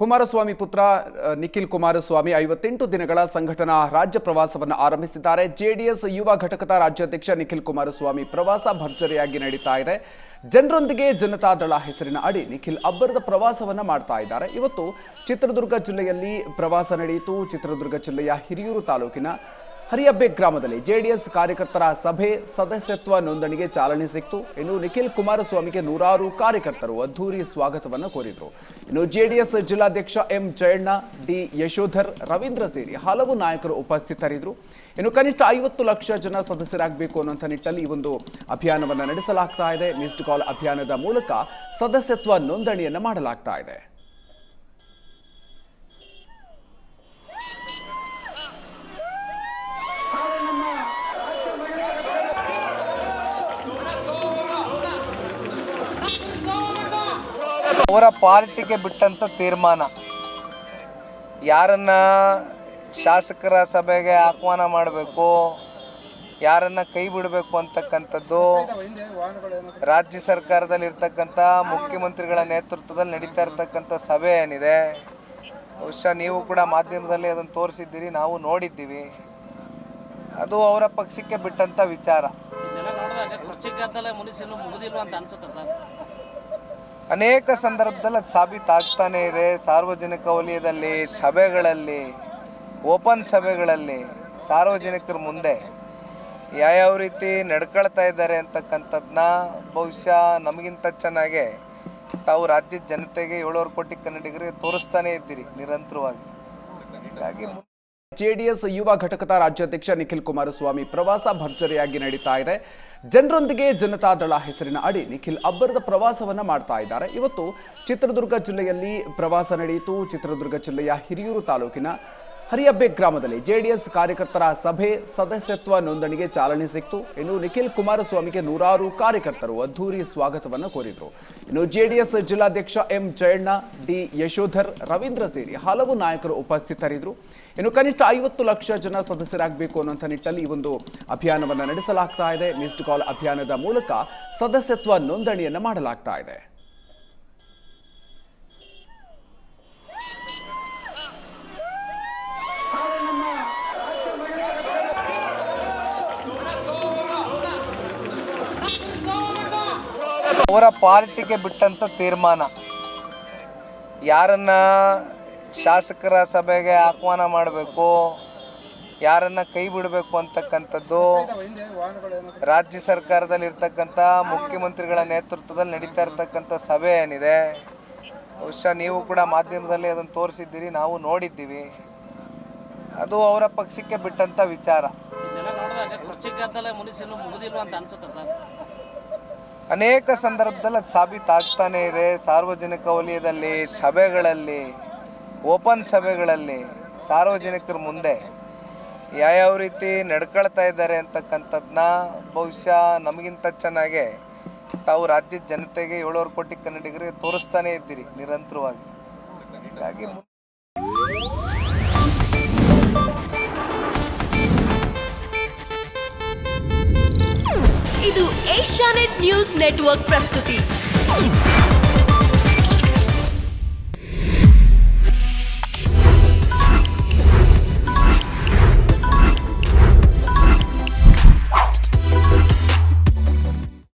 ಕುಮಾರಸ್ವಾಮಿ ಪುತ್ರ ನಿಖಿಲ್ ಕುಮಾರಸ್ವಾಮಿ 58 ದಿನಗಳ ಸಂಘಟನಾ ರಾಜ್ಯ ಪ್ರವಾಸವನ್ನು ಆರಂಭಿಸಿದ್ದಾರೆ. ಜೆಡಿಎಸ್ ಯುವ ಘಟಕದ ರಾಜ್ಯಾಧ್ಯಕ್ಷ ನಿಖಿಲ್ ಕುಮಾರಸ್ವಾಮಿ ಪ್ರವಾಸ ಭರ್ಜರಿಯಾಗಿ ನಡೀತಾ ಇದೆ. ಜನರೊಂದಿಗೆ ಜನತಾದಳ ಹೆಸರಿನ ಅಡಿ ನಿಖಿಲ್ ಅಬ್ಬರದ ಪ್ರವಾಸವನ್ನು ಮಾಡ್ತಾ ಇದ್ದಾರೆ. ಇವತ್ತು ಚಿತ್ರದುರ್ಗ ಜಿಲ್ಲೆಯಲ್ಲಿ ಪ್ರವಾಸ ನಡೆಯಿತು. ಚಿತ್ರದುರ್ಗ ಜಿಲ್ಲೆಯ ಹಿರಿಯೂರು ತಾಲೂಕಿನ ಹರಿಯಬ್ಬೆ ಗ್ರಾಮದಲ್ಲಿ ಜೆಡಿಎಸ್ ಕಾರ್ಯಕರ್ತರ ಸಭೆ ಸದಸ್ಯತ್ವ ನೋಂದಣಿಗೆ ಚಾಲನೆ ಸಿಕ್ತು. ಇನ್ನು ನಿಖಿಲ್ ಕುಮಾರಸ್ವಾಮಿಗೆ ನೂರಾರು ಕಾರ್ಯಕರ್ತರು ಅದ್ಧೂರಿ ಸ್ವಾಗತವನ್ನು ಕೋರಿದರು. ಇನ್ನು ಜೆಡಿಎಸ್ ಜಿಲ್ಲಾಧ್ಯಕ್ಷ ಎಂ ಜಯಣ್ಣ, ಡಿ ಯಶೋಧರ್, ರವೀಂದ್ರ ಸೇರಿ ಹಲವು ನಾಯಕರು ಉಪಸ್ಥಿತರಿದ್ದರು. ಇನ್ನು ಕನಿಷ್ಠ 50 ಲಕ್ಷ ಜನ ಸದಸ್ಯರಾಗಬೇಕು ಅನ್ನುವಂಥ ನಿಟ್ಟಲ್ಲಿ ಈ ಒಂದು ಅಭಿಯಾನವನ್ನು ನಡೆಸಲಾಗ್ತಾ ಇದೆ. ಮಿಸ್ಡ್ ಕಾಲ್ ಅಭಿಯಾನದ ಮೂಲಕ ಸದಸ್ಯತ್ವ ನೋಂದಣಿಯನ್ನು ಮಾಡಲಾಗ್ತಾ ಇದೆ. ಅವರ ಪಾರ್ಟಿಗೆ ಬಿಟ್ಟಂತ ತೀರ್ಮಾನ. ಯಾರನ್ನ ಶಾಸಕರ ಸಭೆಗೆ ಆಹ್ವಾನ ಮಾಡಬೇಕು, ಯಾರನ್ನ ಕೈ ಬಿಡಬೇಕು ಅಂತಕ್ಕಂಥದ್ದು ರಾಜ್ಯ ಸರ್ಕಾರದಲ್ಲಿ ಇರ್ತಕ್ಕಂಥ ಮುಖ್ಯಮಂತ್ರಿಗಳ ನೇತೃತ್ವದಲ್ಲಿ ನಡೀತಾ ಇರ್ತಕ್ಕಂಥ ಸಭೆ ಏನಿದೆ, ಬಹುಶಃ ನೀವು ಕೂಡ ಮಾಧ್ಯಮದಲ್ಲಿ ಅದನ್ನು ತೋರಿಸಿದ್ದೀರಿ, ನಾವು ನೋಡಿದ್ದೀವಿ. ಅದು ಅವರ ಪಕ್ಷಕ್ಕೆ ಬಿಟ್ಟಂತ ವಿಚಾರ. ಅನೇಕ ಸಂದರ್ಭದಲ್ಲಿ ಅದು ಸಾಬೀತಾಗ್ತಾನೆ ಇದೆ. ಸಾರ್ವಜನಿಕ ವಲಯದಲ್ಲಿ, ಸಭೆಗಳಲ್ಲಿ, ಓಪನ್ ಸಭೆಗಳಲ್ಲಿ ಸಾರ್ವಜನಿಕರ ಮುಂದೆ ಯಾವ ರೀತಿ ನಡ್ಕೊಳ್ತಾ ಇದ್ದಾರೆ ಅಂತಕ್ಕಂಥದ್ದನ್ನ ಬಹುಶಃ ನಮಗಿಂತ ಚೆನ್ನಾಗೆ ತಾವು ರಾಜ್ಯದ ಜನತೆಗೆ 7 ಕೋಟಿ ಕನ್ನಡಿಗರಿಗೆ ತೋರಿಸ್ತಾನೆ ಇದ್ದೀರಿ ನಿರಂತರವಾಗಿ. ಹೀಗಾಗಿ ಜೆಡಿಎಸ್ ಯುವ ಘಟಕದ ರಾಜ್ಯಾಧ್ಯಕ್ಷ ನಿಖಿಲ್ ಕುಮಾರಸ್ವಾಮಿ ಪ್ರವಾಸ ಭರ್ಜರಿಯಾಗಿ ನಡೀತಾ ಇದೆ. ಜನರೊಂದಿಗೆ ಜನತಾದಳ ಹೆಸರಿನ ಅಡಿ ನಿಖಿಲ್ ಅಬ್ಬರದ ಪ್ರವಾಸವನ್ನು ಮಾಡ್ತಾ ಇದ್ದಾರೆ. ಇವತ್ತು ಚಿತ್ರದುರ್ಗ ಜಿಲ್ಲೆಯಲ್ಲಿ ಪ್ರವಾಸ ನಡೆಯಿತು. ಚಿತ್ರದುರ್ಗ ಜಿಲ್ಲೆಯ ಹಿರಿಯೂರು ತಾಲೂಕಿನ ಹರಿಯಬ್ಬೆ ಗ್ರಾಮದಲ್ಲಿ ಜೆಡಿಎಸ್ ಕಾರ್ಯಕರ್ತರ ಸಭೆ ಸದಸ್ಯತ್ವ ನೋಂದಣಿಗೆ ಚಾಲನೆ ಸಿಕ್ತು. ಇನ್ನು ನಿಖಿಲ್ ಕುಮಾರಸ್ವಾಮಿಗೆ ನೂರಾರು ಕಾರ್ಯಕರ್ತರು ಅದ್ಧೂರಿ ಸ್ವಾಗತವನ್ನು ಕೋರಿದರು. ಇನ್ನು ಜೆಡಿಎಸ್ ಜಿಲ್ಲಾಧ್ಯಕ್ಷ ಎಂ ಜಯಣ್ಣ, ಡಿ ಯಶೋಧರ್, ರವೀಂದ್ರ ಸೇರಿ ಹಲವು ನಾಯಕರು ಉಪಸ್ಥಿತರಿದ್ದರು. ಇನ್ನು ಕನಿಷ್ಠ 50 ಲಕ್ಷ ಜನ ಸದಸ್ಯರಾಗಬೇಕು ಅನ್ನುವಂಥ ನಿಟ್ಟಲ್ಲಿ ಈ ಒಂದು ಅಭಿಯಾನವನ್ನು ನಡೆಸಲಾಗ್ತಾ ಇದೆ. ಮಿಸ್ಡ್ ಕಾಲ್ ಅಭಿಯಾನದ ಮೂಲಕ ಸದಸ್ಯತ್ವ ನೋಂದಣಿಯನ್ನು ಮಾಡಲಾಗ್ತಾ ಇದೆ. ಅವರ ಪಾರ್ಟಿಗೆ ಬಿಟ್ಟಂತ ತೀರ್ಮಾನ. ಯಾರನ್ನ ಶಾಸಕರ ಸಭೆಗೆ ಆಹ್ವಾನ ಮಾಡಬೇಕು, ಯಾರನ್ನ ಕೈ ಬಿಡಬೇಕು ಅಂತಕ್ಕಂಥದ್ದು ರಾಜ್ಯ ಸರ್ಕಾರದಲ್ಲಿ ಇರ್ತಕ್ಕಂಥ ಮುಖ್ಯಮಂತ್ರಿಗಳ ನೇತೃತ್ವದಲ್ಲಿ ನಡೀತಾ ಇರ್ತಕ್ಕಂಥ ಸಭೆ ಏನಿದೆ, ಬಹುಶಃ ನೀವು ಕೂಡ ಮಾಧ್ಯಮದಲ್ಲಿ ಅದನ್ನು ತೋರಿಸಿದ್ದೀರಿ, ನಾವು ನೋಡಿದ್ದೀವಿ. ಅದು ಅವರ ಪಕ್ಷಕ್ಕೆ ಬಿಟ್ಟಂತ ವಿಚಾರ. ಅನೇಕ ಸಂದರ್ಭದಲ್ಲಿ ಅದು ಸಾಬೀತಾಗ್ತಾನೆ ಇದೆ. ಸಾರ್ವಜನಿಕ ವಲಯದಲ್ಲಿ, ಸಭೆಗಳಲ್ಲಿ, ಓಪನ್ ಸಭೆಗಳಲ್ಲಿ ಸಾರ್ವಜನಿಕರ ಮುಂದೆ ಯಾವ ರೀತಿ ನಡ್ಕೊಳ್ತಾ ಇದ್ದಾರೆ ಅಂತಕ್ಕಂಥದ್ದನ್ನ ಬಹುಶಃ ನಮಗಿಂತ ಚೆನ್ನಾಗೆ ತಾವು ರಾಜ್ಯದ ಜನತೆಗೆ 7 ಕೋಟಿ ಕನ್ನಡಿಗರಿಗೆ ತೋರಿಸ್ತಾನೆ ಇದ್ದೀರಿ ನಿರಂತರವಾಗಿ. ಹೀಗಾಗಿ ಇದು ಏಷ್ಯಾನೆಟ್ ನ್ಯೂಸ್ ನೆಟ್ವರ್ಕ್ ಪ್ರಸ್ತುತಿ.